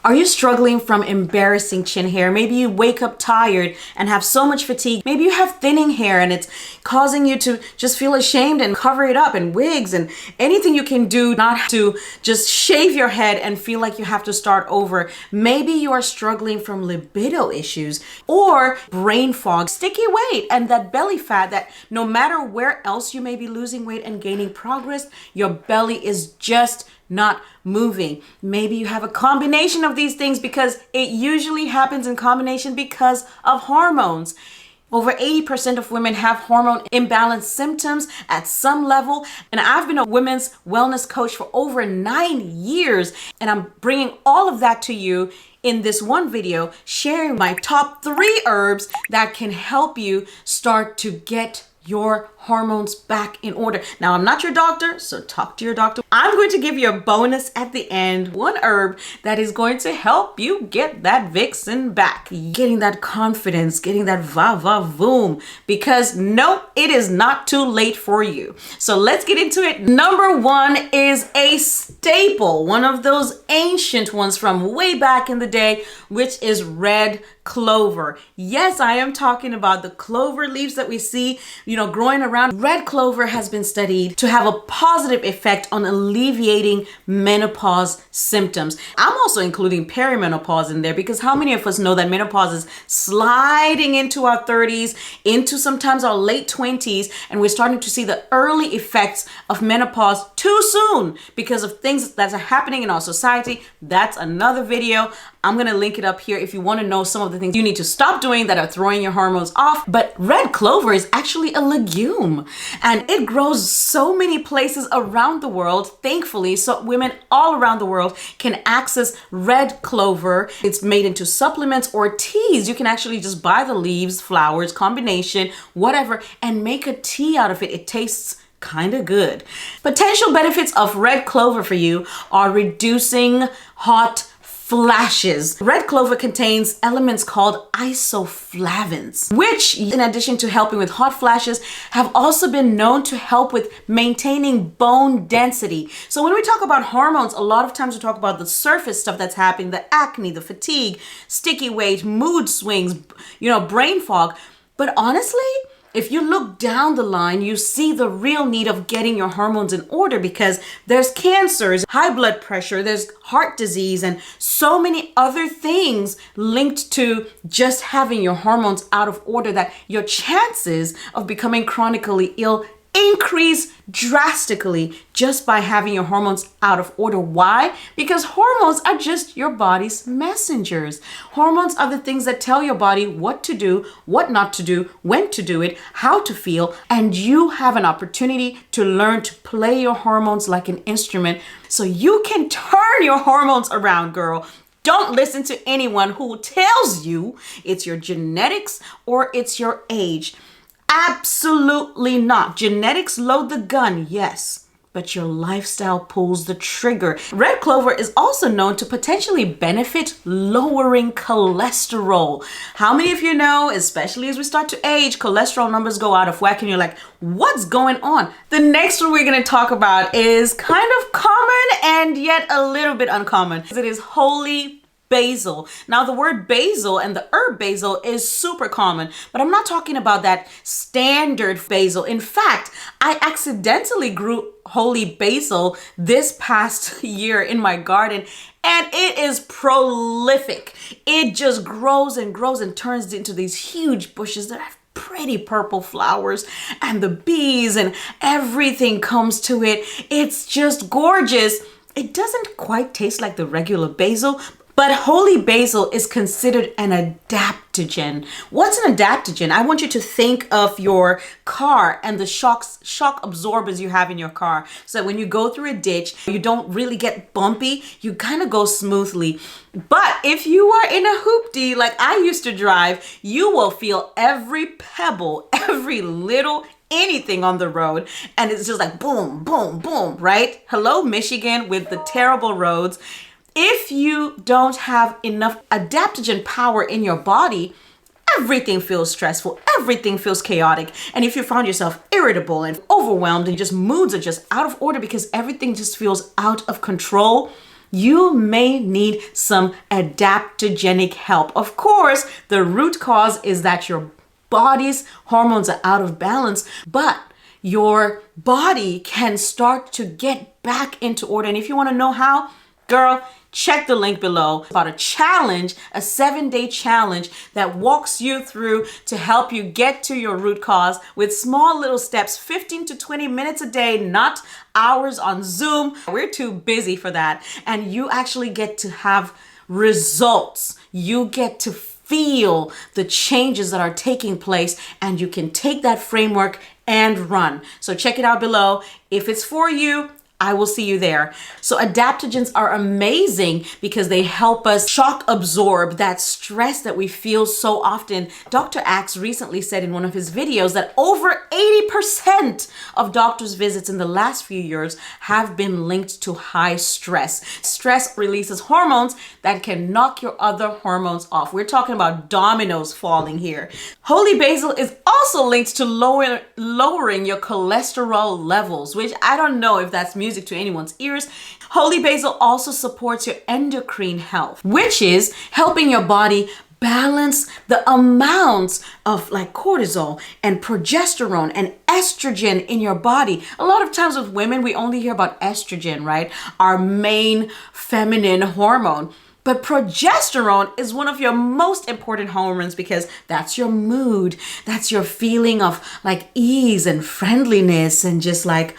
Are you struggling from embarrassing chin hair? Maybe you wake up tired and have so much fatigue. Maybe you have thinning hair and it's causing you to just feel ashamed and cover it up, and wigs and anything you can do not to just shave your head and feel like you have to start over. Maybe you are struggling from libido issues or brain fog, sticky weight, and that belly fat that no matter where else you may be losing weight and gaining progress, your belly is just not moving. Maybe you have a combination of these things, because it usually happens in combination because of hormones. Over 80% of women have hormone imbalance symptoms at some level. And I've been a women's wellness coach for over 9 years. And I'm bringing all of that to you in this one video, sharing my top 3 herbs that can help you start to get your hormones back in order. Now, I'm not your doctor, so talk to your doctor. I'm going to give you a bonus at the end, one herb that is going to help you get that vixen back, getting that confidence, getting that va-va-voom, because no, it is not too late for you. So let's get into it. Number 1 is a staple, one of those ancient ones from way back in the day, which is red clover. Yes, I am talking about the clover leaves that we see, growing around. Red clover has been studied to have a positive effect on alleviating menopause symptoms. I'm also including perimenopause in there, because how many of us know that menopause is sliding into our 30s, into sometimes our late 20s, and we're starting to see the early effects of menopause too soon because of things that are happening in our society. That's another video. I'm going to link it up here if you want to know some of the things you need to stop doing that are throwing your hormones off. But red clover is actually a legume, and it grows so many places around the world, thankfully, so women all around the world can access red clover. It's made into supplements or teas. You can actually just buy the leaves, flowers, combination, whatever, and make a tea out of it. It tastes kind of good. Potential benefits of red clover for you are reducing hot flashes. Red clover contains elements called isoflavones, which, in addition to helping with hot flashes, have also been known to help with maintaining bone density. So when we talk about hormones, a lot of times we talk about the surface stuff that's happening, the acne, the fatigue, sticky weight, mood swings, brain fog. But honestly, if you look down the line, you see the real need of getting your hormones in order, because there's cancers, high blood pressure, there's heart disease, and so many other things linked to just having your hormones out of order, that your chances of becoming chronically ill increase drastically just by having your hormones out of order. Why? Because hormones are just your body's messengers. Hormones are the things that tell your body what to do, what not to do, when to do it, how to feel, and you have an opportunity to learn to play your hormones like an instrument so you can turn your hormones around, girl. Don't listen to anyone who tells you it's your genetics or it's your age. Absolutely not. Genetics load the gun, yes, but your lifestyle pulls the trigger. Red clover is also known to potentially benefit lowering cholesterol. How many of you know, especially as we start to age, cholesterol numbers go out of whack and you're like, what's going on? The next one we're going to talk about is kind of common and yet a little bit uncommon. It is holy basil. Now, the word basil and the herb basil is super common, but I'm not talking about that standard basil. In fact, I accidentally grew holy basil this past year in my garden, and it is prolific. It just grows and grows and turns into these huge bushes that have pretty purple flowers, and the bees and everything comes to it. It's just gorgeous. It doesn't quite taste like the regular basil, but holy basil is considered an adaptogen. What's an adaptogen? I want you to think of your car and the shock absorbers you have in your car, so that when you go through a ditch, you don't really get bumpy. You kind of go smoothly. But if you are in a hoopty like I used to drive, you will feel every pebble, every little anything on the road, and it's just like boom, boom, boom, right? Hello, Michigan with the terrible roads. If you don't have enough adaptogen power in your body, everything feels stressful, everything feels chaotic. And if you found yourself irritable and overwhelmed and just moods are just out of order because everything just feels out of control, you may need some adaptogenic help. Of course, the root cause is that your body's hormones are out of balance, but your body can start to get back into order. And if you want to know how, girl, check the link below about a challenge, a 7-day challenge that walks you through to help you get to your root cause with small little steps, 15 to 20 minutes a day, not hours on Zoom. We're too busy for that. And you actually get to have results. You get to feel the changes that are taking place, and you can take that framework and run. So check it out below. If it's for you, I will see you there. So adaptogens are amazing because they help us shock absorb that stress that we feel so often. Dr. Axe recently said in one of his videos that over 80% of doctor's visits in the last few years have been linked to high stress. Stress releases hormones that can knock your other hormones off. We're talking about dominoes falling here. Holy basil is also linked to lowering your cholesterol levels, which I don't know if that's music to anyone's ears. Holy basil also supports your endocrine health, which is helping your body balance the amounts of like cortisol and progesterone and estrogen in your body. A lot of times with women, we only hear about estrogen, right? Our main feminine hormone. But progesterone is one of your most important hormones because that's your mood. That's your feeling of like ease and friendliness and just like,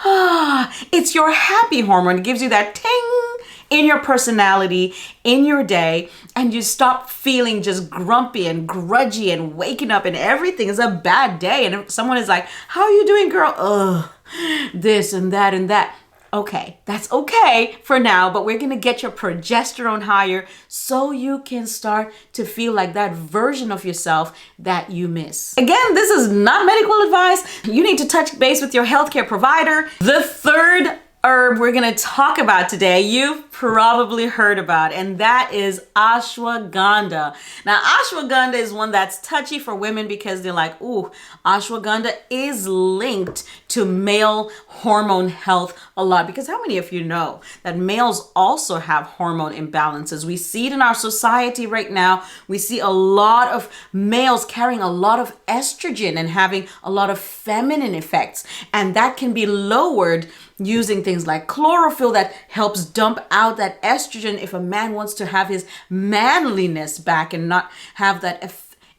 it's your happy hormone. It gives you that ting in your personality, in your day, and you stop feeling just grumpy and grudgy and waking up and everything is a bad day. And if someone is like, how are you doing, girl? Ugh, this and that and that. Okay, that's okay for now, but we're gonna get your progesterone higher so you can start to feel like that version of yourself that you miss. Again, this is not medical advice. You need to touch base with your healthcare provider. The third herb we're gonna talk about today, you've probably heard about, and that is ashwagandha. Now, ashwagandha is one that's touchy for women because they're like, ooh, ashwagandha is linked to male hormone health a lot. Because how many of you know that males also have hormone imbalances? We see it in our society right now. We see a lot of males carrying a lot of estrogen and having a lot of feminine effects, and that can be lowered using things like chlorophyll that helps dump out that estrogen if a man wants to have his manliness back and not have that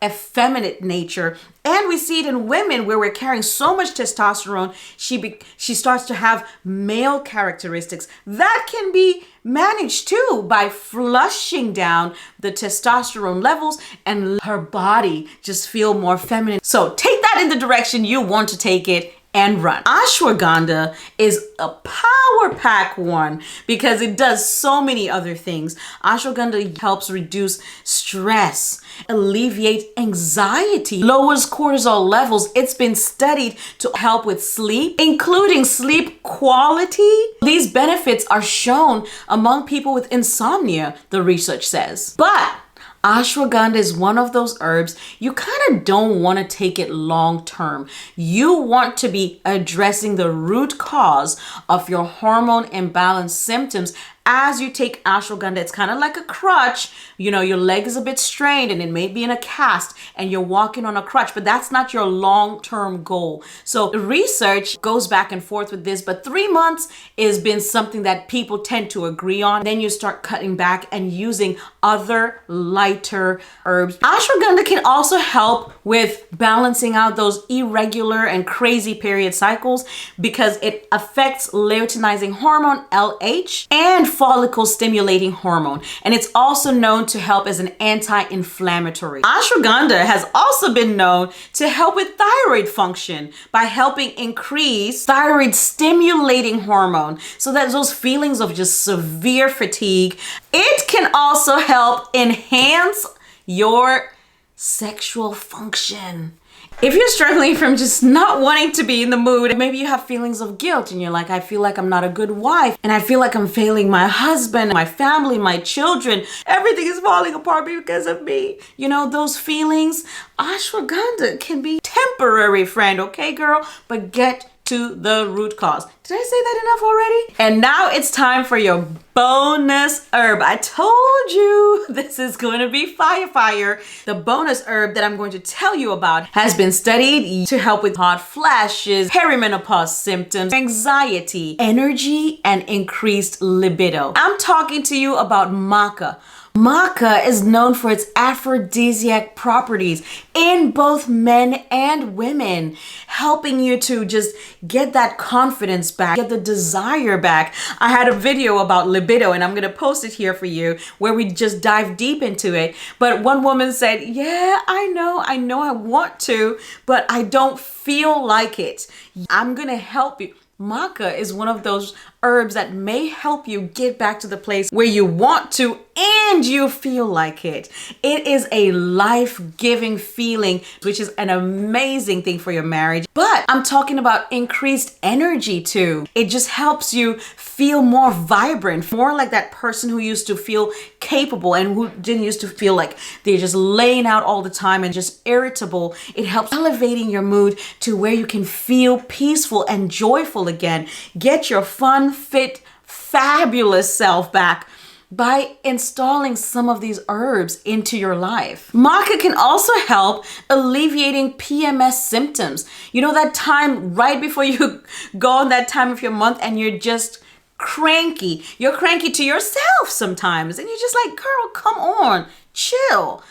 effeminate nature. And we see it in women where we're carrying so much testosterone, she starts to have male characteristics. That can be managed too by flushing down the testosterone levels and her body just feel more feminine. So take that in the direction you want to take it and run. Ashwagandha is a power pack one because it does so many other things. Ashwagandha helps reduce stress, alleviate anxiety, lowers cortisol levels. It's been studied to help with sleep, including sleep quality. These benefits are shown among people with insomnia, the research says. But ashwagandha is one of those herbs you kind of don't want to take it long term. You want to be addressing the root cause of your hormone imbalance symptoms. As you take ashwagandha, it's kind of like a crutch. You know, your leg is a bit strained and it may be in a cast and you're walking on a crutch, but that's not your long-term goal. So the research goes back and forth with this, but 3 months has been something that people tend to agree on. Then you start cutting back and using other lighter herbs. Ashwagandha can also help with balancing out those irregular and crazy period cycles because it affects luteinizing hormone, LH, and follicle stimulating hormone, and it's also known to help as an anti-inflammatory. Ashwagandha has also been known to help with thyroid function by helping increase thyroid stimulating hormone so that those feelings of just severe fatigue. It can also help enhance your sexual function. If you're struggling from just not wanting to be in the mood, maybe you have feelings of guilt and you're like, I feel like I'm not a good wife and I feel like I'm failing my husband, my family, my children. Everything is falling apart because of me. You know, those feelings, ashwagandha can be temporary, friend, okay, girl? But get to the root cause. Did I say that enough already? And now it's time for your bonus herb. I told you this is going to be fire. The bonus herb that I'm going to tell you about has been studied to help with hot flashes, perimenopause symptoms, anxiety, energy, and increased libido. I'm talking to you about Maca. Maca is known for its aphrodisiac properties in both men and women, helping you to just get that confidence back, get the desire back. I had a video about libido and I'm going to post it here for you where we just dive deep into it. But one woman said, yeah, I know I want to, but I don't feel like it. I'm going to help you. Maca is one of those herbs that may help you get back to the place where you want to and you feel like it. It is a life-giving feeling, which is an amazing thing for your marriage. But I'm talking about increased energy too. It just helps you feel more vibrant, more like that person who used to feel capable and who didn't used to feel like they're just laying out all the time and just irritable. It helps elevating your mood to where you can feel peaceful and joyful again. Get your fun, fit, fabulous self back by installing some of these herbs into your life. Maca can also help alleviating PMS symptoms. You know, that time right before you go on that time of your month and you're just cranky. You're cranky to yourself sometimes and you're just like, girl, come on, chill.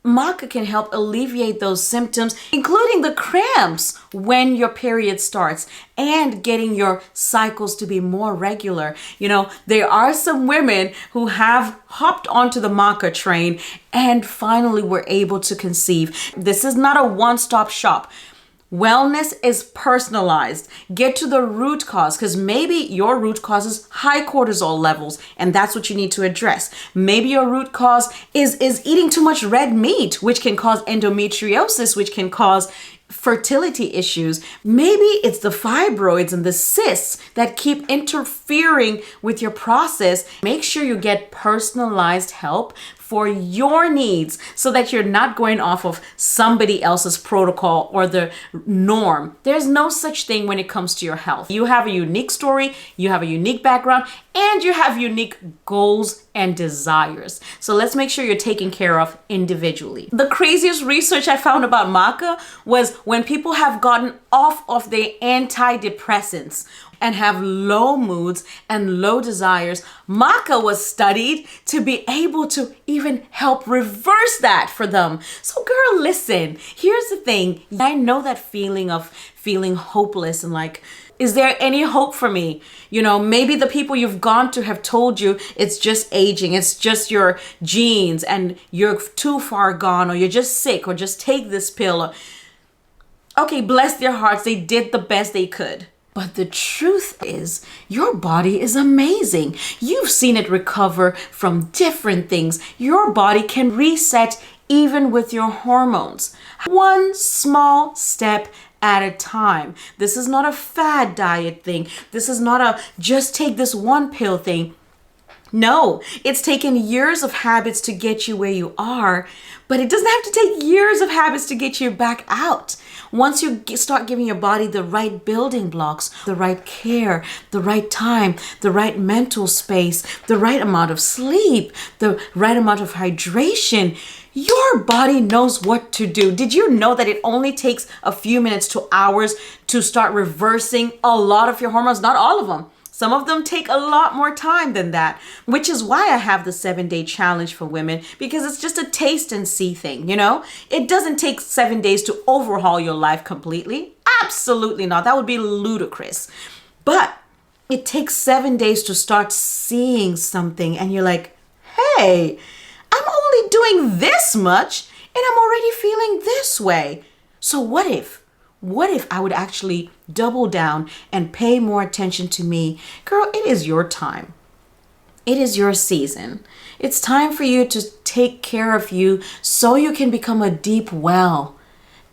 Maca can help alleviate those symptoms, including the cramps when your period starts and getting your cycles to be more regular. You know, there are some women who have hopped onto the Maca train and finally were able to conceive. This is not a one-stop shop. Wellness is personalized. Get to the root cause, because maybe your root cause is high cortisol levels and that's what you need to address. Maybe your root cause is eating too much red meat, which can cause endometriosis, which can cause fertility issues. Maybe it's the fibroids and the cysts that keep interfering with your process. Make sure you get personalized help for your needs so that you're not going off of somebody else's protocol or the norm. There's no such thing when it comes to your health. You have a unique story, you have a unique background, and you have unique goals and desires. So let's make sure you're taken care of individually. The craziest research I found about Maca was when people have gotten off of their antidepressants and have low moods and low desires, Maca was studied to be able to even help reverse that for them. So girl, listen, here's the thing. I know that feeling of feeling hopeless and like, is there any hope for me? You know, maybe the people you've gone to have told you it's just aging, it's just your genes and you're too far gone, or you're just sick, or just take this pill. Okay, bless their hearts, they did the best they could. But the truth is, your body is amazing. You've seen it recover from different things. Your body can reset even with your hormones. One small step at a time. This is not a fad diet thing. This is not a just take this one pill thing. No, it's taken years of habits to get you where you are, but it doesn't have to take years of habits to get you back out. Once you start giving your body the right building blocks, the right care, the right time, the right mental space, the right amount of sleep, the right amount of hydration, your body knows what to do. Did you know that it only takes a few minutes to hours to start reversing a lot of your hormones? Not all of them. Some of them take a lot more time than that, which is why I have the 7-day challenge for women, because it's just a taste and see thing, you know? It doesn't take 7 days to overhaul your life completely. Absolutely not. That would be ludicrous. But it takes 7 days to start seeing something and you're like, hey, I'm only doing this much and I'm already feeling this way. So what if I would actually double down and pay more attention to me? Girl, it is your time. It is your season. It's time for you to take care of you so you can become a deep well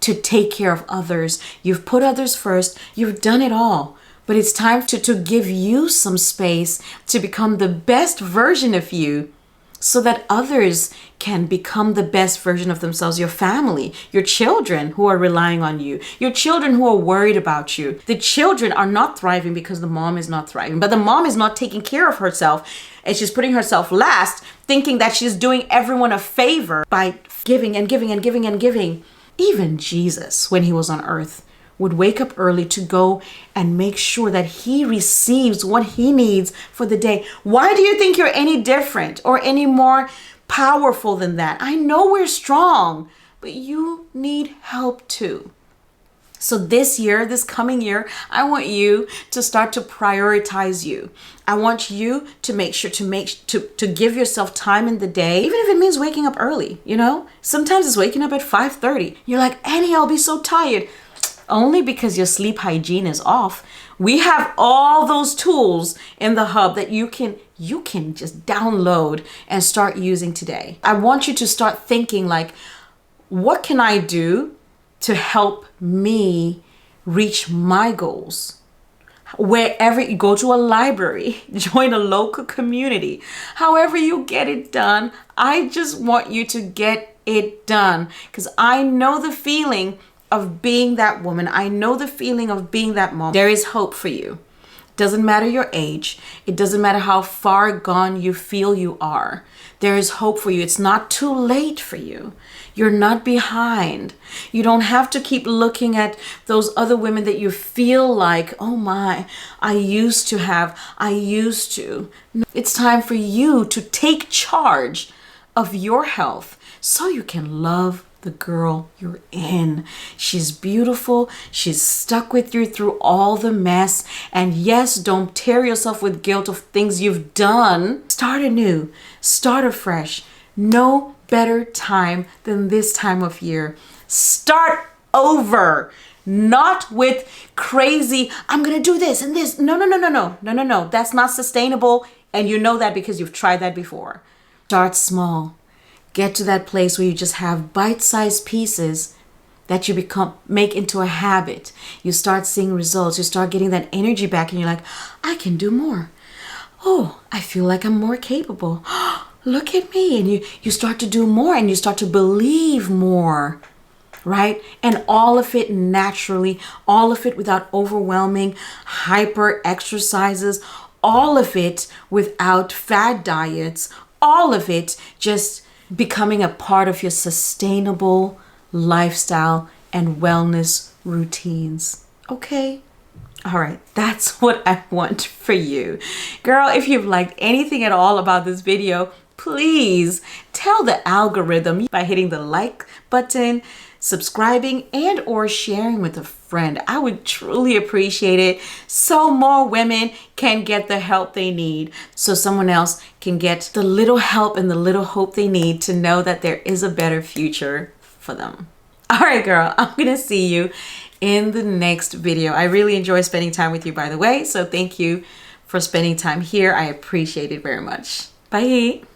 to take care of others. You've put others first. You've done it all. But it's time to give you some space to become the best version of you so that others can become the best version of themselves. Your family, your children who are relying on you, your children who are worried about you. The children are not thriving because the mom is not thriving, but the mom is not taking care of herself and she's putting herself last, thinking that she's doing everyone a favor by giving and giving and giving and giving. Even Jesus, when he was on earth, would wake up early to go and make sure that he receives what he needs for the day. Why do you think you're any different or any more powerful than that? I know we're strong, but you need help too. So this year, this coming year, I want you to start to prioritize you. I want you to make sure to give yourself time in the day, even if it means waking up early, you know? Sometimes it's waking up at 5:30. You're like, Annie, I'll be so tired. Only because your sleep hygiene is off. We have all those tools in the hub that you can just download and start using today. I want you to start thinking like, what can I do to help me reach my goals? Wherever you go, to a library, join a local community, however you get it done, I just want you to get it done, because I know the feeling of being that woman. I know the feeling of being that mom. There is hope for you. It doesn't matter your age. It doesn't matter how far gone you feel you are. There is hope for you. It's not too late for you. You're not behind. You don't have to keep looking at those other women that you feel like, oh my, I used to have, I used to. It's time for you to take charge of your health so you can love the girl you're in. She's beautiful. She's stuck with you through all the mess. And yes, don't tear yourself with guilt of things you've done. Start anew. Start afresh. No better time than this time of year. Start over. Not with crazy, I'm going to do this and this. No. That's not sustainable. And you know that because you've tried that before. Start small. Get to that place where you just have bite-sized pieces that you make into a habit. You start seeing results. You start getting that energy back and you're like, I can do more. Oh, I feel like I'm more capable. Look at me. And you start to do more and you start to believe more, right? And all of it naturally, all of it without overwhelming hyper exercises, all of it without fad diets, all of it just becoming a part of your sustainable lifestyle and wellness routines. Okay? All right, that's what I want for you. Girl, if you've liked anything at all about this video, please tell the algorithm by hitting the like button, subscribing, and or sharing with a friend. I would truly appreciate it so more women can get the help they need, so someone else can get the little help and the little hope they need to know that there is a better future for them. All right, girl, I'm gonna see you in the next video. I really enjoy spending time with you, by the way, so thank you for spending time here. I appreciate it very much. Bye.